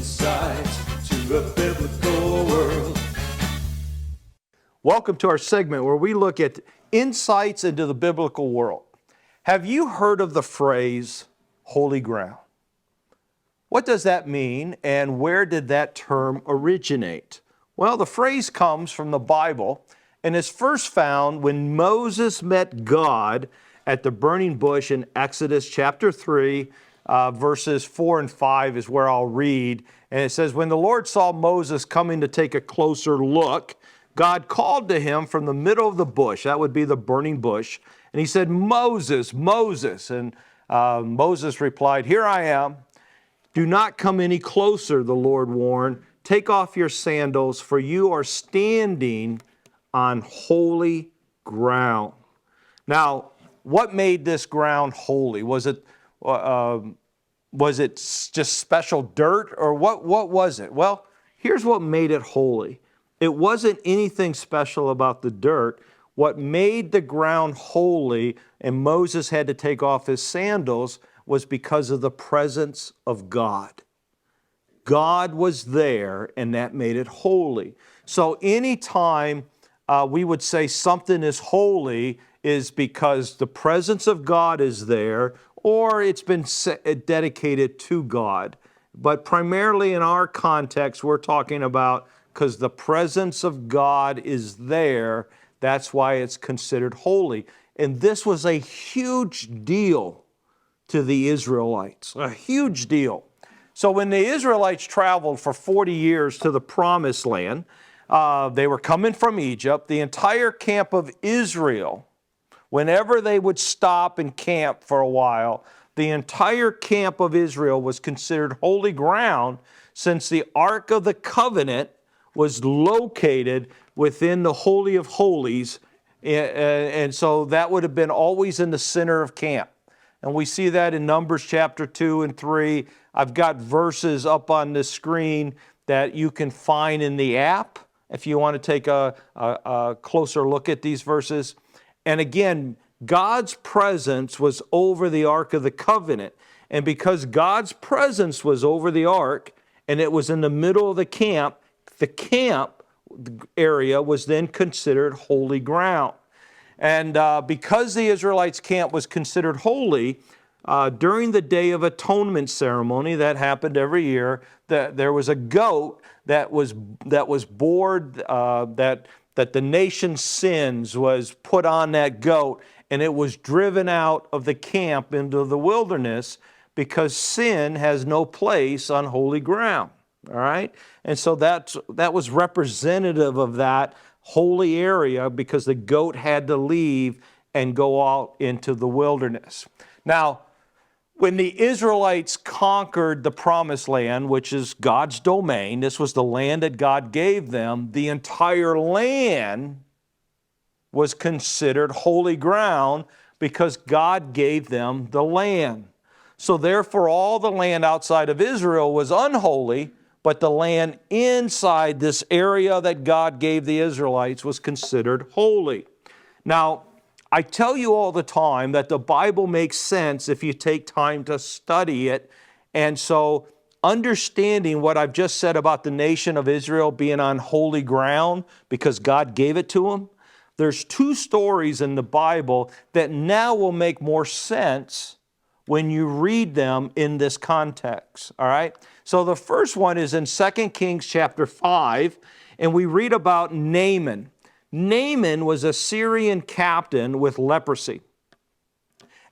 insights to a biblical world. Welcome to our segment where we look at insights into the biblical world. Have you heard of the phrase holy ground? What does that mean, and where did that term originate? Well, the phrase comes from the Bible and is first found when Moses met God at the burning bush in Exodus chapter 3, verses 4 and 5 is where I'll read. And it says, when the Lord saw Moses coming to take a closer look, God called to him from the middle of the bush, that would be the burning bush, and he said, Moses, Moses. And Moses replied, here I am. Do not come any closer, the Lord warned. Take off your sandals, for you are standing on holy ground. Now, what made this ground holy? Was it just special dirt, or what was it? Well, here's what made it holy. It wasn't anything special about the dirt. What made the ground holy, and Moses had to take off his sandals, was because of the presence of God. God was there, and that made it holy. So anytime we would say something is holy is because the presence of God is there, or it's been dedicated to God. But primarily in our context, we're talking about because the presence of God is there, that's why it's considered holy. And this was a huge deal to the Israelites, a huge deal. So when the Israelites traveled for 40 years to the Promised Land, they were coming from Egypt. The entire camp of Israel, whenever they would stop and camp for a while, the entire camp of Israel was considered holy ground, since the Ark of the Covenant was located within the Holy of Holies, and so that would have been always in the center of camp. And we see that in Numbers chapter 2 and 3. I've got verses up on the screen that you can find in the app if you want to take a closer look at these verses. And again, God's presence was over the Ark of the Covenant. And because God's presence was over the Ark, and it was in the middle of the camp area was then considered holy ground. And because the Israelites' camp was considered holy, during the Day of Atonement ceremony that happened every year, there was a goat that was bored, that the nation's sins was put on that goat, and it was driven out of the camp into the wilderness because sin has no place on holy ground. All right? And so that was representative of that holy area, because the goat had to leave and go out into the wilderness. Now, when the Israelites conquered the Promised Land, which is God's domain, this was the land that God gave them, the entire land was considered holy ground because God gave them the land. So therefore, all the land outside of Israel was unholy, but the land inside this area that God gave the Israelites was considered holy. Now, I tell you all the time that the Bible makes sense if you take time to study it. And so understanding what I've just said about the nation of Israel being on holy ground because God gave it to them, there's two stories in the Bible that now will make more sense when you read them in this context, all right? So the first one is in 2 Kings chapter 5, and we read about Naaman. Naaman was a Syrian captain with leprosy.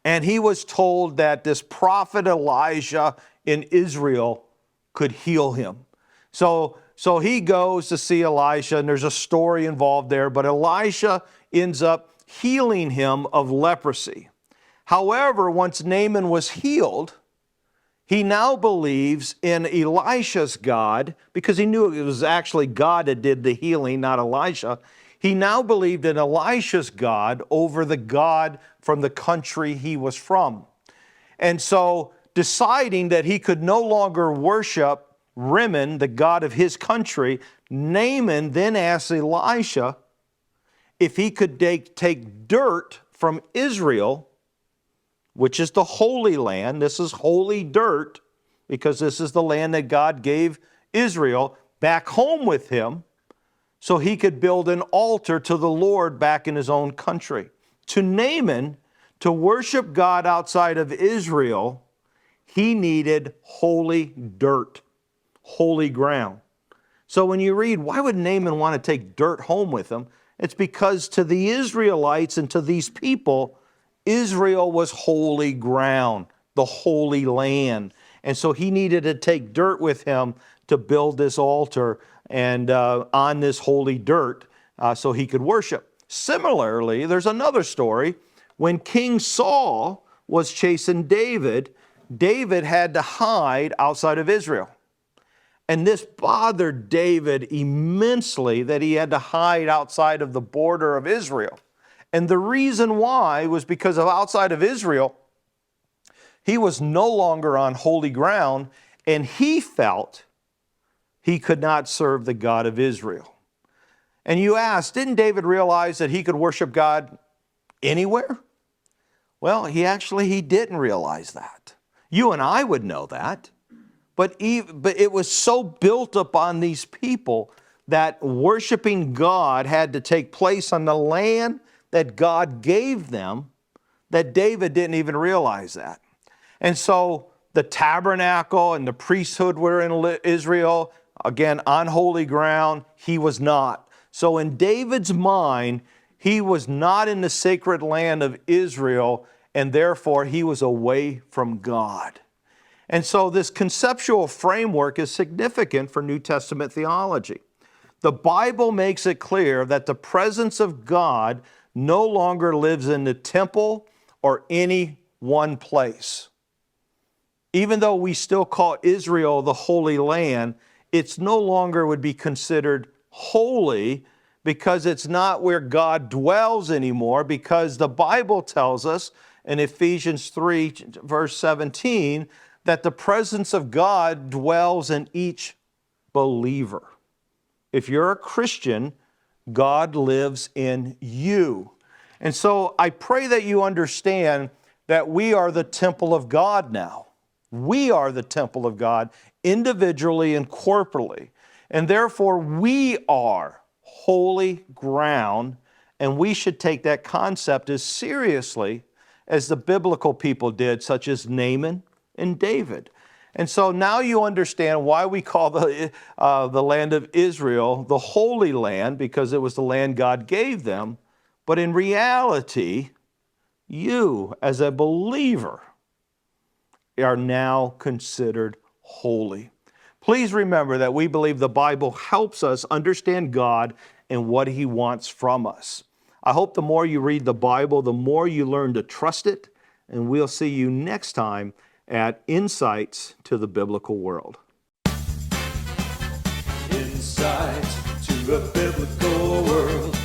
And he was told that this prophet Elijah in Israel could heal him. So he goes to see Elisha, and there's a story involved there, but Elisha ends up healing him of leprosy. However, once Naaman was healed, he now believes in Elisha's God, because he knew it was actually God that did the healing, not Elisha. He now believed in Elisha's God over the God from the country he was from. And so, deciding that he could no longer worship Rimmon, the god of his country, Naaman then asked Elisha if he could take dirt from Israel, which is the Holy Land. This is holy dirt. because this is the land that God gave Israel, back home with him so he could build an altar to the Lord back in his own country. To Naaman, to worship God outside of Israel, he needed holy dirt, holy ground. So when you read, why would Naaman want to take dirt home with him? It's because to the Israelites and to these people, Israel was holy ground, the holy land. And so he needed to take dirt with him to build this altar and on this holy dirt so he could worship. Similarly, there's another story. When King Saul was chasing David, David had to hide outside of Israel. And this bothered David immensely that he had to hide outside of the border of Israel. And the reason why was because of outside of Israel, he was no longer on holy ground, and he felt he could not serve the God of Israel. And you ask, didn't David realize that he could worship God anywhere? Well, he didn't realize that. You and I would know that. But it was so built upon these people that worshiping God had to take place on the land that God gave them, that David didn't even realize that. And so the tabernacle and the priesthood were in Israel, again, on holy ground. He was not. So in David's mind, he was not in the sacred land of Israel, and therefore he was away from God. And so this conceptual framework is significant for New Testament theology. The Bible makes it clear that the presence of God no longer lives in the temple or any one place. Even though we still call Israel the Holy Land, it's no longer would be considered holy because it's not where God dwells anymore, because the Bible tells us in Ephesians 3, verse 17, that the presence of God dwells in each believer. If you're a Christian, God lives in you. And so I pray that you understand that we are the temple of God now. We are the temple of God individually and corporately. And therefore we are holy ground, and we should take that concept as seriously as the biblical people did, such as Naaman and David. And so now you understand why we call the land of Israel the Holy Land, because it was the land God gave them. But in reality, you as a believer are now considered holy. Please remember that we believe the Bible helps us understand God and what He wants from us. I hope the more you read the Bible, the more you learn to trust it, and we'll see you next time at Insights to the Biblical World. Insight to a biblical world.